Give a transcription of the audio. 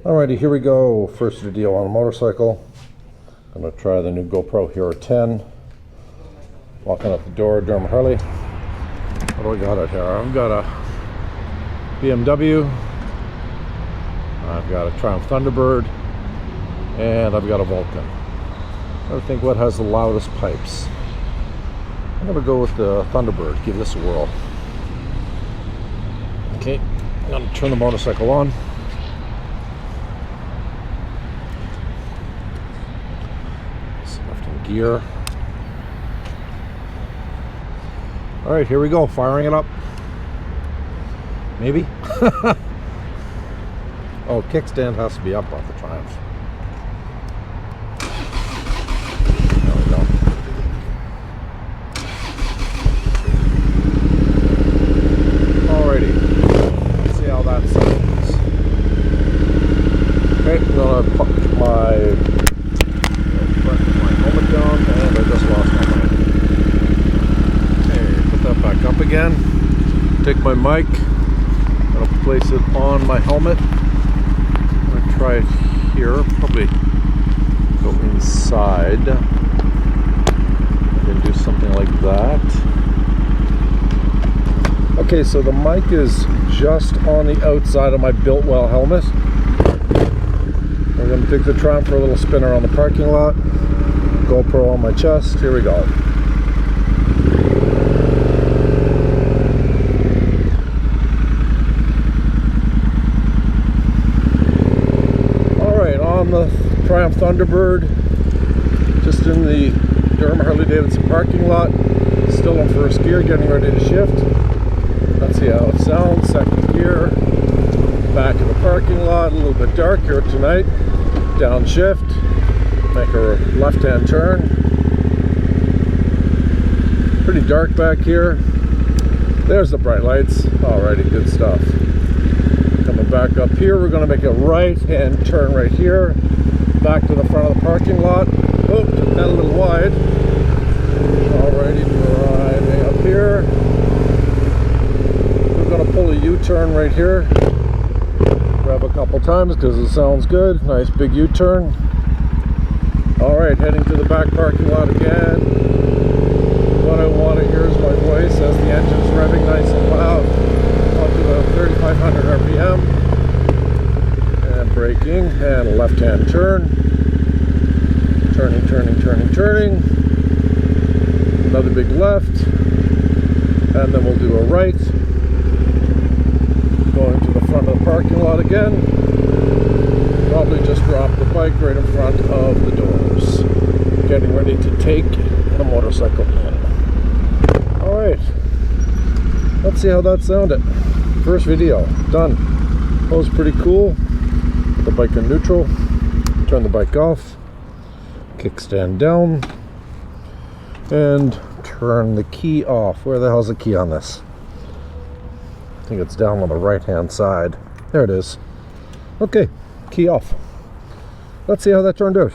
Alrighty, here we go. First video on a motorcycle. I'm going to try the new GoPro Hero 10. Walking out the door, Durham Harley. What do I got out here? I've got a BMW. I've got a Triumph Thunderbird. And I've got a Vulcan. I think what has the loudest pipes. I'm going to go with the Thunderbird. Give this a whirl. Okay, I'm going to turn the motorcycle on. Gear. All right, here we go. Firing it up. Maybe. Oh, kickstand has to be up off the Triumph. There we go. Alrighty. Let's see how that sounds. Okay, I'm gonna put my helmet down, and I just lost my mic. Okay, put that back up again. Take my mic. I'll place it on my helmet. I'm going to try it here. Probably go inside and do something like that. Okay, so the mic is just on the outside of my Biltwell helmet. We're going to take the Triumph for a little spin around the parking lot. GoPro on my chest. Here we go. Alright, on the Triumph Thunderbird, just in the Durham Harley-Davidson parking lot, still in first gear, getting ready to shift. Let's see how it sounds. Second gear, back in the parking lot, a little bit dark here tonight. Downshift. Make a left-hand turn. Pretty dark back here. There's the bright lights. Alrighty, good stuff. Coming back up here, we're going to make a right-hand turn right here. Back to the front of the parking lot. Oh, took that a little wide. Alrighty, driving up here. We're going to pull a U-turn right here. Grab a couple times because it sounds good. Nice big U-turn. Alright, heading to the back parking lot again. What I want to hear is my voice as the engine's revving nice and loud up to the 3,500 RPM. And braking, and a left-hand turn. Turning, turning, turning, turning. Another big left. And then we'll do a right. Going to the front of the parking lot again. Probably just drop the bike right in front of the doors. Getting ready to take the motorcycle in. Alright, let's see how that sounded. First video, done. That was pretty cool. Put the bike in neutral. Turn the bike off. Kickstand down. And turn the key off. Where the hell's the key on this? I think it's down on the right hand side. There it is. Okay. Key off. Let's see how that turned out.